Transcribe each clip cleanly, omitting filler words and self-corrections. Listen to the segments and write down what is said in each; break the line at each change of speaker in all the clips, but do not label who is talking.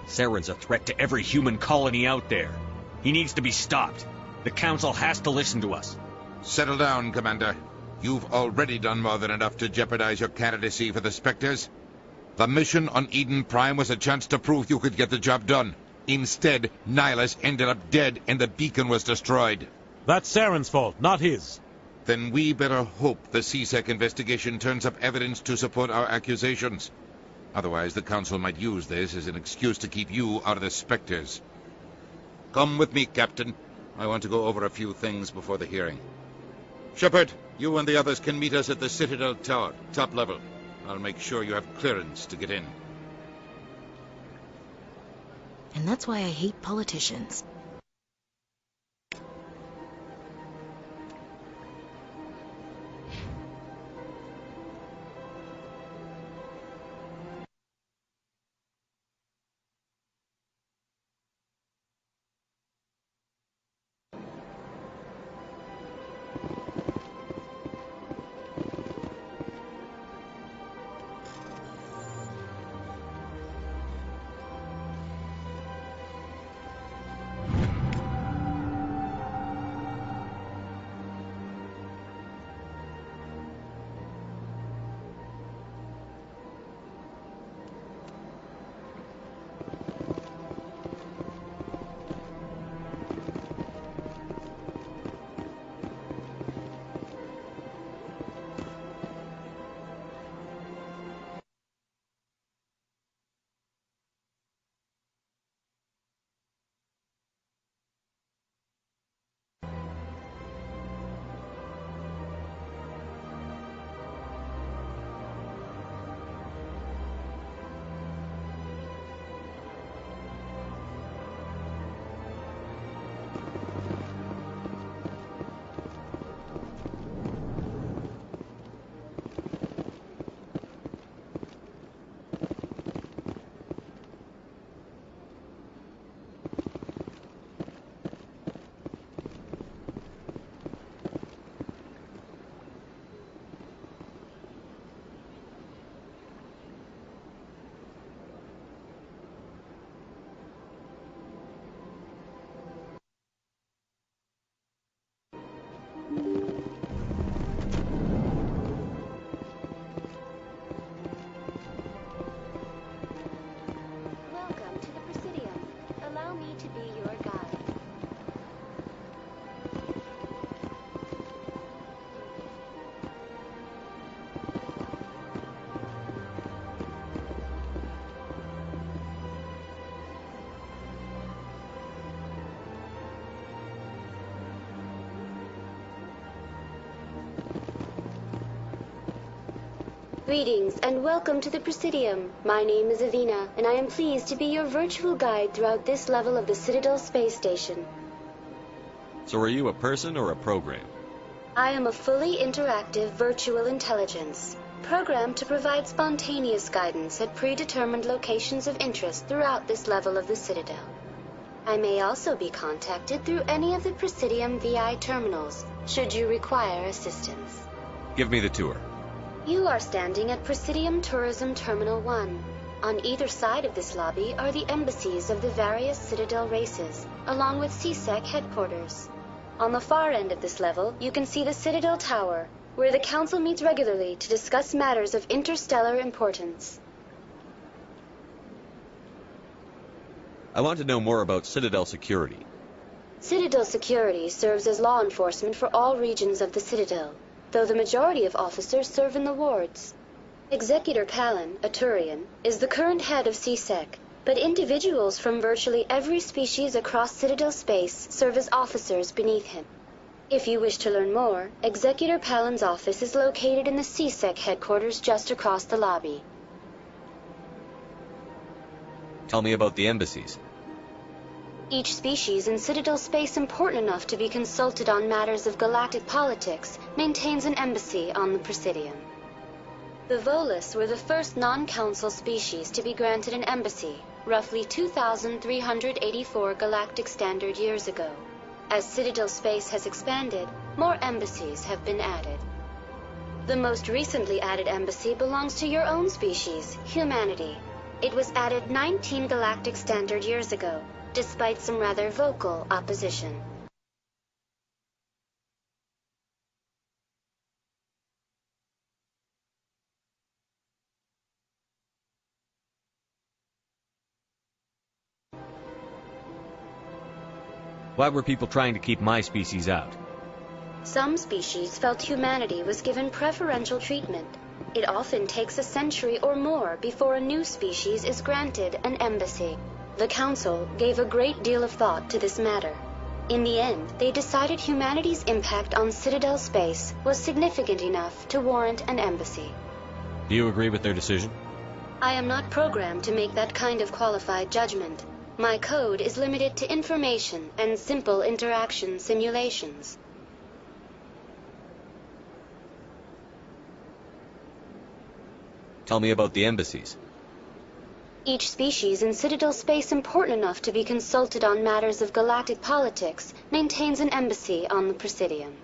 Saren's a threat to every human colony out there. He needs to be stopped. The Council has to listen to us.
Settle down, Commander. You've already done more than enough to jeopardize your candidacy for the Spectres. The mission on Eden Prime was a chance to prove you could get the job done. Instead, Nihilus ended up dead and the beacon was destroyed.
That's Saren's fault, not his.
Then we better hope the C-Sec investigation turns up evidence to support our accusations. Otherwise, the Council might use this as an excuse to keep you out of the Spectres. Come with me, Captain. I want to go over a few things before the hearing. Shepard, you and the others can meet us at the Citadel Tower, top level. I'll make sure you have clearance to get in.
And that's why I hate politicians.
Greetings and welcome to the Presidium. My name is Avina, and I am pleased to be your virtual guide throughout this level of the Citadel Space Station.
So are you a person or a program?
I am a fully interactive virtual intelligence, programmed to provide spontaneous guidance at predetermined locations of interest throughout this level of the Citadel. I may also be contacted through any of the Presidium VI terminals, should you require assistance.
Give me the tour.
You are standing at Presidium Tourism Terminal 1. On either side of this lobby are the embassies of the various Citadel races, along with C-Sec headquarters. On the far end of this level, you can see the Citadel Tower, where the Council meets regularly to discuss matters of interstellar importance.
I want to know more about Citadel security.
Citadel security serves as law enforcement for all regions of the Citadel, though the majority of officers serve in the wards. Executor Palin, a Turian, is the current head of C-Sec, but individuals from virtually every species across Citadel space serve as officers beneath him. If you wish to learn more, Executor Palin's office is located in the C-Sec headquarters just across the lobby.
Tell me about the embassies.
Each species in Citadel space important enough to be consulted on matters of galactic politics maintains an embassy on the Presidium. The Volus were the first non-council species to be granted an embassy, roughly 2,384 galactic standard years ago. As Citadel space has expanded, more embassies have been added. The most recently added embassy belongs to your own species, humanity. It was added 19 galactic standard years ago, despite some rather vocal opposition.
Why were people trying to keep my species out?
Some species felt humanity was given preferential treatment. It often takes a century or more before a new species is granted an embassy. The Council gave a great deal of thought to this matter. In the end, they decided humanity's impact on Citadel space was significant enough to warrant an embassy.
Do you agree with their decision?
I am not programmed to make that kind of qualified judgment. My code is limited to information and simple interaction simulations.
Tell me about the embassies.
Each species in Citadel space important enough to be consulted on matters of galactic politics maintains an embassy on the Presidium.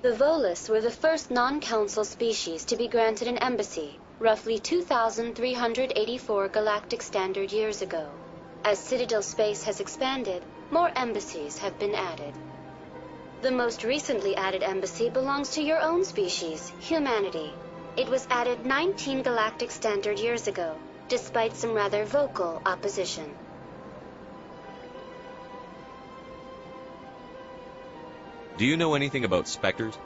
The Volus were the first non-council species to be granted an embassy, roughly 2,384 galactic standard years ago. As Citadel space has expanded, more embassies have been added. The most recently added embassy belongs to your own species, humanity. It was added 19 galactic standard years ago, despite some rather vocal opposition.
Do you know anything about Spectres?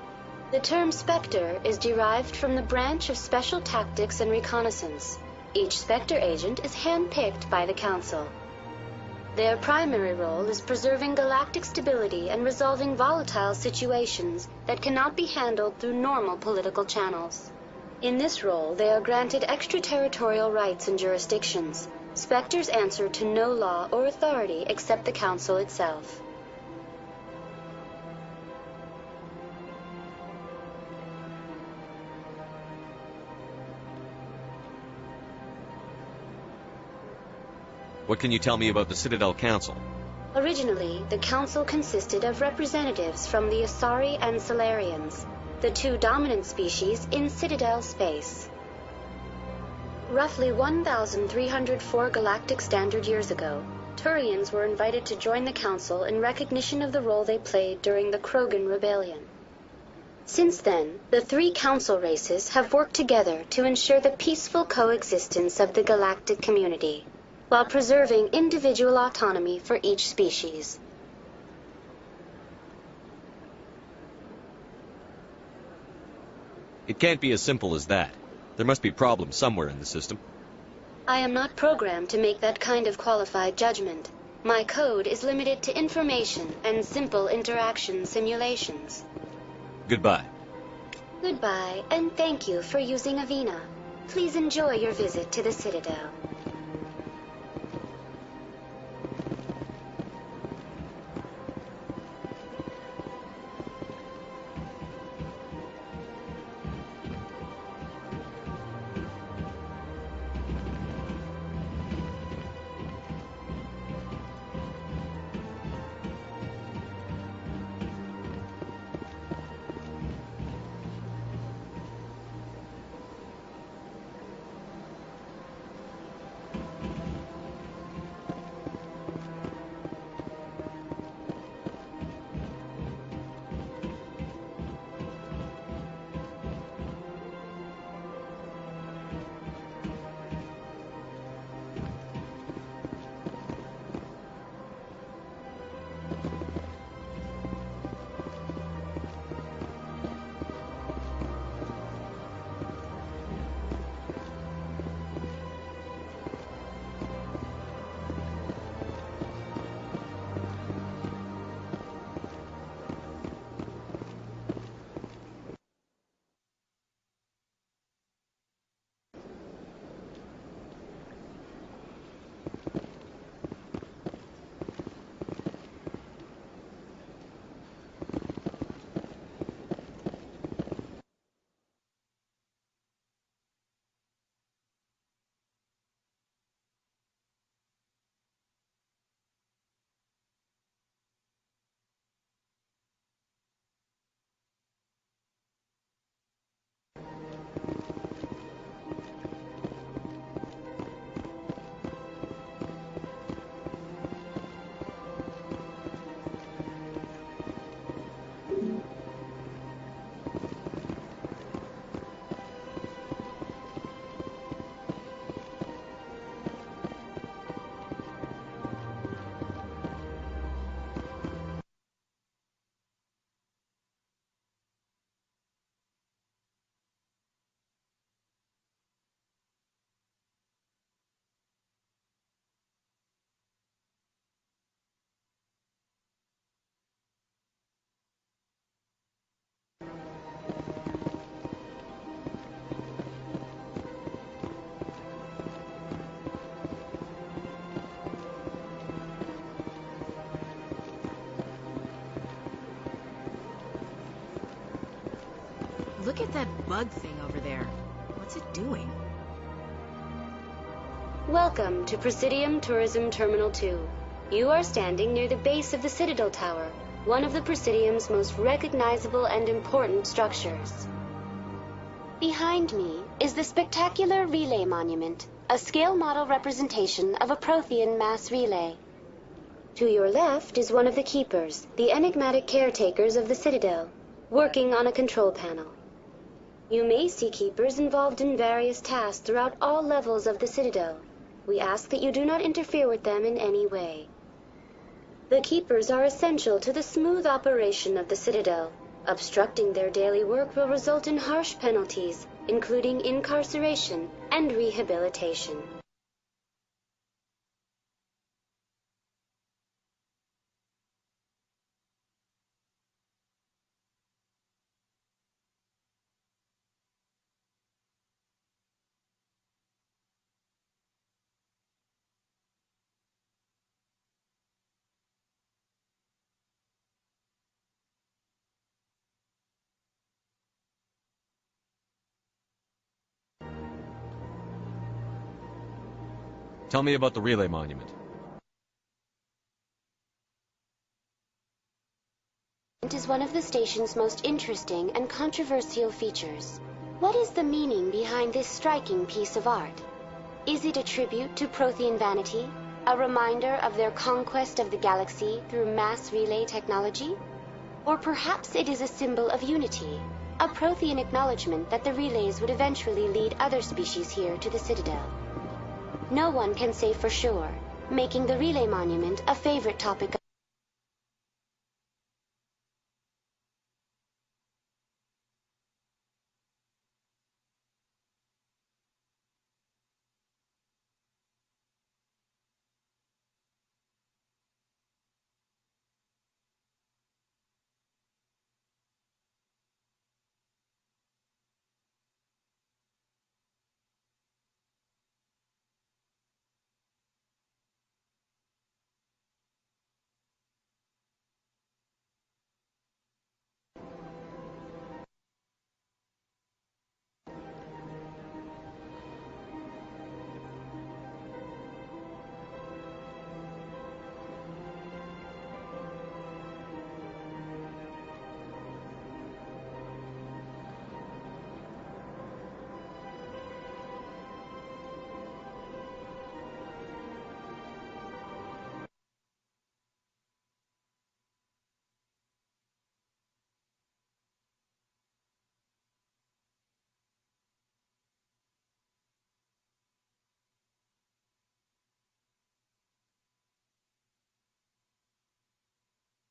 The term Spectre is derived from the branch of Special Tactics and Reconnaissance. Each Spectre agent is hand-picked by the Council. Their primary role is preserving galactic stability and resolving volatile situations that cannot be handled through normal political channels. In this role, they are granted extraterritorial rights and jurisdictions. Spectres answer to no law or authority except the Council itself.
What can you tell me about the Citadel Council?
Originally, the Council consisted of representatives from the Asari and Solarians, the two dominant species in Citadel space. Roughly 1,304 galactic standard years ago, Turians were invited to join the Council in recognition of the role they played during the Krogan Rebellion. Since then, the three Council races have worked together to ensure the peaceful coexistence of the galactic community, while preserving individual autonomy for each species.
It can't be as simple as that. There must be problems somewhere in the system.
I am not programmed to make that kind of qualified judgment. My code is limited to information and simple interaction simulations.
Goodbye.
Goodbye, and thank you for using Avina. Please enjoy your visit to the Citadel.
Look at that bug thing over there. What's it doing?
Welcome to Presidium Tourism Terminal 2. You are standing near the base of the Citadel Tower, one of the Presidium's most recognizable and important structures. Behind me is the spectacular Relay Monument, a scale model representation of a Prothean mass relay. To your left is one of the Keepers, the enigmatic caretakers of the Citadel, working on a control panel. You may see Keepers involved in various tasks throughout all levels of the Citadel. We ask that you do not interfere with them in any way. The Keepers are essential to the smooth operation of the Citadel. Obstructing their daily work will result in harsh penalties, including incarceration and rehabilitation.
Tell me about the Relay Monument.
It is one of the station's most interesting and controversial features. What is the meaning behind this striking piece of art? Is it a tribute to Prothean vanity? A reminder of their conquest of the galaxy through mass relay technology? Or perhaps it is a symbol of unity, a Prothean acknowledgement that the relays would eventually lead other species here to the Citadel. No one can say for sure, making the Relay Monument a favorite topic